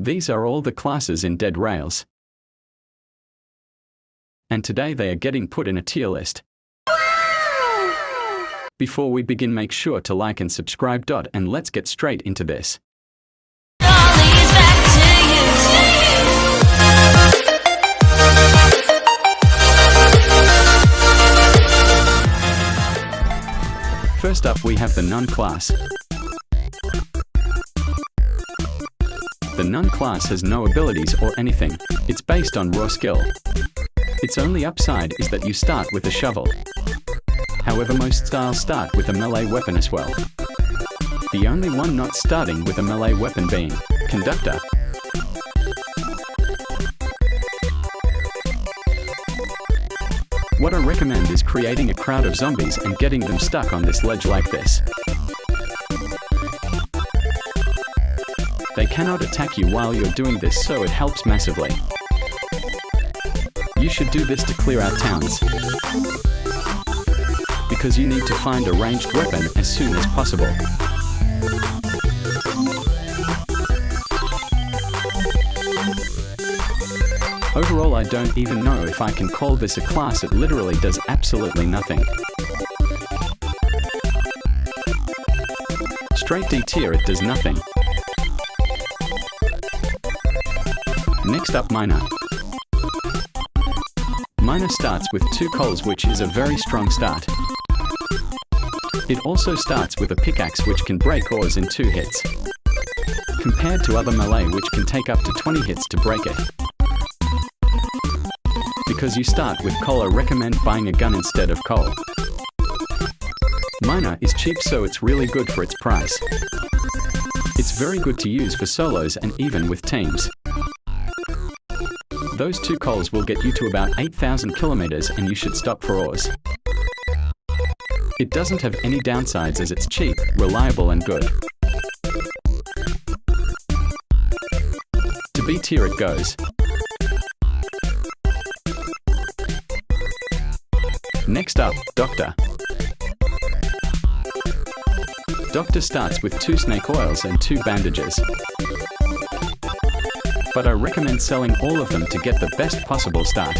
These are all the classes in Dead Rails. And today they are getting put in a tier list. Before we begin, make sure to like and subscribe. And let's get straight into this. First up we have the Nun class. The Nun class has no abilities or anything. It's based on raw skill. Its only upside is that you start with a shovel. However, most styles start with a melee weapon as well. The only one not starting with a melee weapon being Conductor. What I recommend is creating a crowd of zombies and getting them stuck on this ledge like this. They cannot attack you while you're doing this, so it helps massively. You should do this to clear out towns, because you need to find a ranged weapon as soon as possible. Overall, I don't even know if I can call this a class. It literally does absolutely nothing. Straight D tier, it does nothing. Next up, Miner. Miner starts with 2 coals, which is a very strong start. It also starts with a pickaxe which can break ores in 2 hits, compared to other melee which can take up to 20 hits to break it. Because you start with coal, I recommend buying a gun instead of coal. Miner is cheap, so it's really good for its price. It's very good to use for solos and even with teams. Those 2 coals will get you to about 8,000 kilometers, and you should stop for ores. It doesn't have any downsides as it's cheap, reliable and good. To B tier it goes. Next up, Doctor. Doctor starts with 2 snake oils and 2 bandages. But I recommend selling all of them to get the best possible start.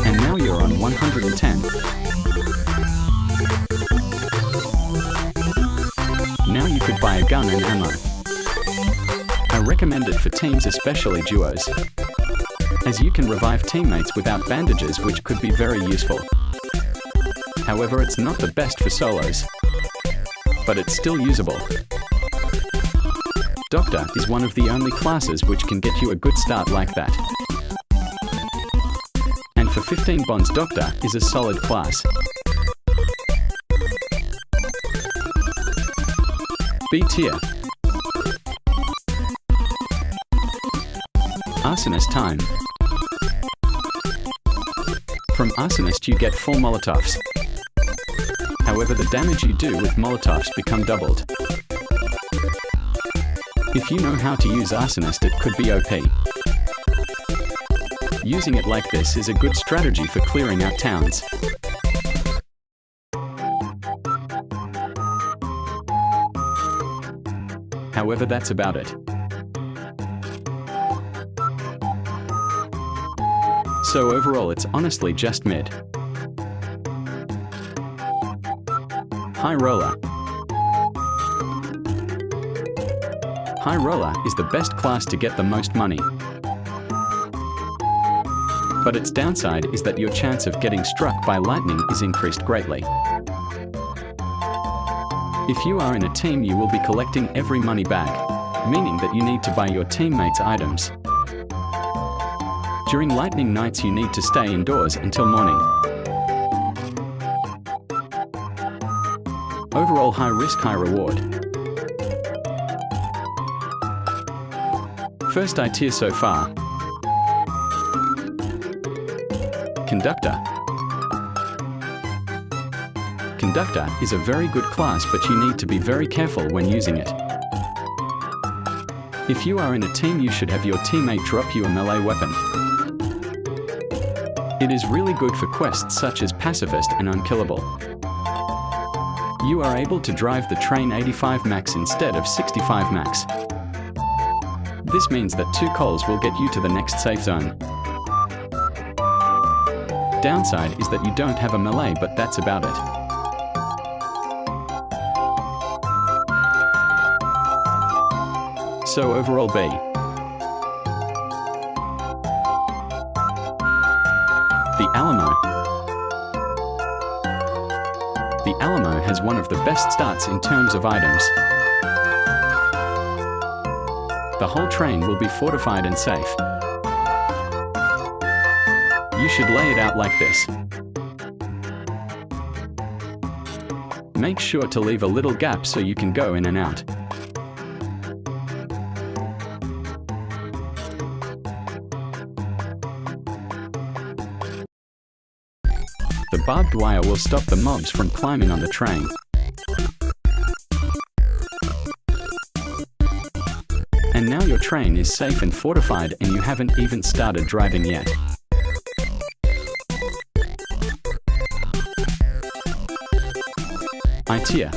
And now you're on 110. Now you could buy a gun and ammo. I recommend it for teams, especially duos, as you can revive teammates without bandages, which could be very useful. However, it's not the best for solos, but it's still usable. Doctor is one of the only classes which can get you a good start like that. And for 15 bonds, Doctor is a solid class. B tier. Arsonist time. From Arsonist you get 4 Molotovs. However, the damage you do with Molotovs become doubled. If you know how to use Arsonist, it could be OP. Using it like this is a good strategy for clearing out towns. However, that's about it. So overall, it's honestly just mid. High Roller. High Roller is the best class to get the most money. But its downside is that your chance of getting struck by lightning is increased greatly. If you are in a team, you will be collecting every money bag, meaning that you need to buy your teammates items. During lightning nights you need to stay indoors until morning. Overall, high risk, high reward. First I tier so far. Conductor. Conductor is a very good class, but you need to be very careful when using it. If you are in a team, you should have your teammate drop you a melee weapon. It is really good for quests such as Pacifist and Unkillable. You are able to drive the train 85 max instead of 65 max. This means that 2 calls will get you to the next safe zone. Downside is that you don't have a melee, but that's about it. So overall B. The Alamo. The Alamo has one of the best starts in terms of items. The whole train will be fortified and safe. You should lay it out like this. Make sure to leave a little gap so you can go in and out. The barbed wire will stop the mobs from climbing on the train. And now your train is safe and fortified, and you haven't even started driving yet. Idea.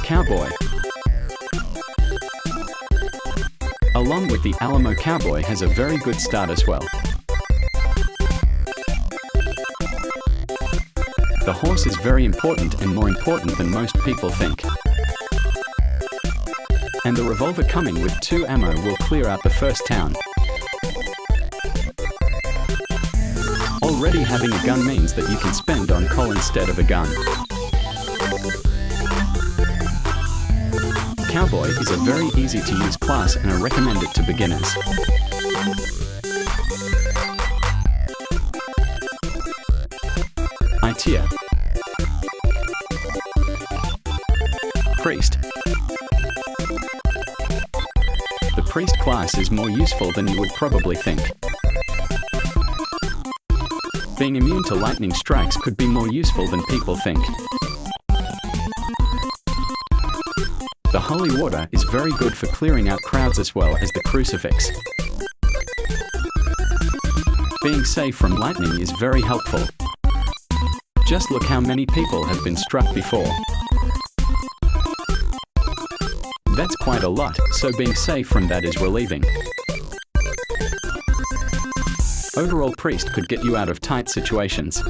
Cowboy. Along with the Alamo, Cowboy has a very good start as well. The horse is very important, and more important than most people think. And the revolver coming with 2 ammo will clear out the first town. Already having a gun means that you can spend on coal instead of a gun. Cowboy is a very easy to use class, and I recommend it to beginners. Idea. Priest. The priest class is more useful than you would probably think. Being immune to lightning strikes could be more useful than people think. The holy water is very good for clearing out crowds as well as the crucifix. Being safe from lightning is very helpful. Just look how many people have been struck before. That's quite a lot, so being safe from that is relieving. Overall, Priest could get you out of tight situations.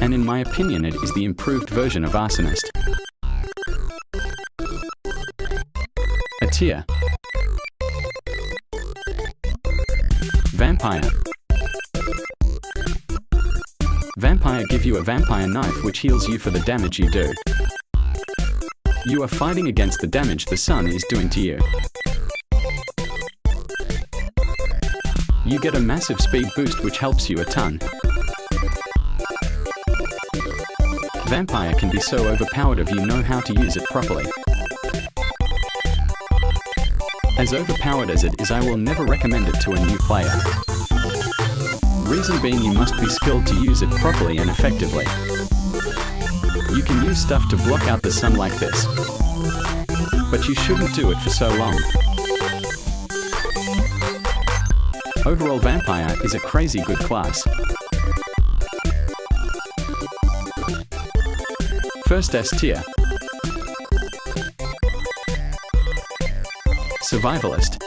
And in my opinion, it is the improved version of Arsonist. A tier. Vampire. Vampire give you a vampire knife which heals you for the damage you do. You are fighting against the damage the sun is doing to you. You get a massive speed boost which helps you a ton. Vampire can be so overpowered if you know how to use it properly. As overpowered as it is, I will never recommend it to a new player. Reason being, you must be skilled to use it properly and effectively. You can use stuff to block out the sun like this, but you shouldn't do it for so long. Overall, Vampire is a crazy good class. First S tier. Survivalist.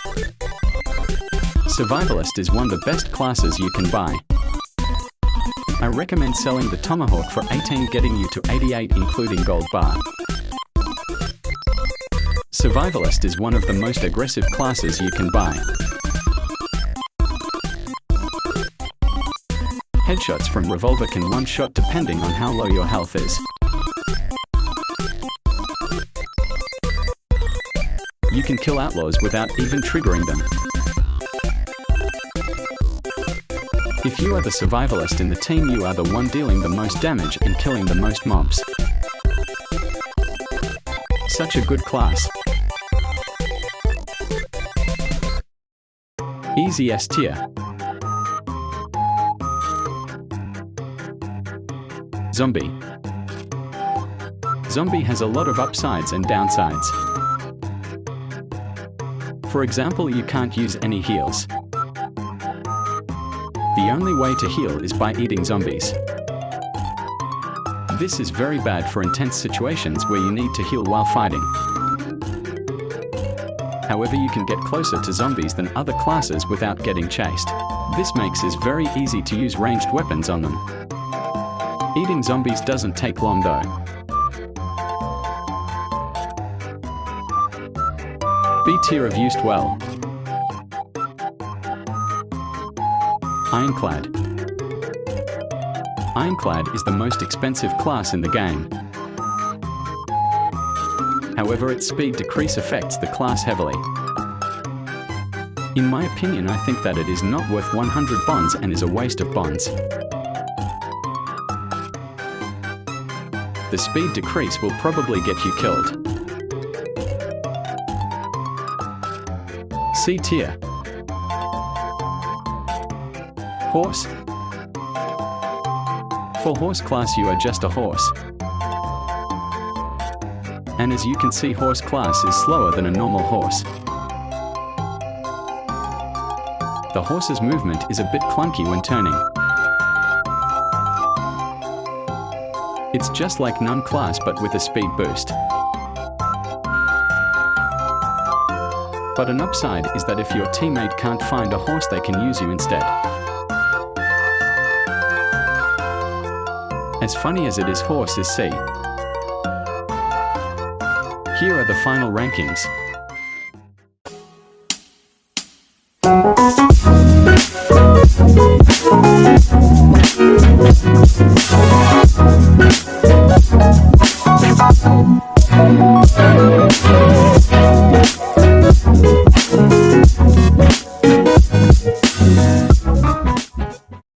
Survivalist is one of the best classes you can buy. I recommend selling the Tomahawk for 18, getting you to 88 including gold bar. Survivalist is one of the most aggressive classes you can buy. Headshots from revolver can one-shot depending on how low your health is. You can kill outlaws without even triggering them. If you are the survivalist in the team, you are the one dealing the most damage and killing the most mobs. Such a good class. Easy S tier. Zombie. Zombie has a lot of upsides and downsides. For example, you can't use any heals. The only way to heal is by eating zombies. This is very bad for intense situations where you need to heal while fighting. However, you can get closer to zombies than other classes without getting chased. This makes it very easy to use ranged weapons on them. Eating zombies doesn't take long though. B tier if used well. Ironclad. Ironclad is the most expensive class in the game. However, its speed decrease affects the class heavily. In my opinion, I think that it is not worth 100 bonds and is a waste of bonds. The speed decrease will probably get you killed. C tier. Horse. For horse class, you are just a horse. And as you can see, horse class is slower than a normal horse. The horse's movement is a bit clunky when turning. It's just like non-class but with a speed boost. But an upside is that if your teammate can't find a horse, they can use you instead. As funny as it is, horse is C. Here are the final rankings.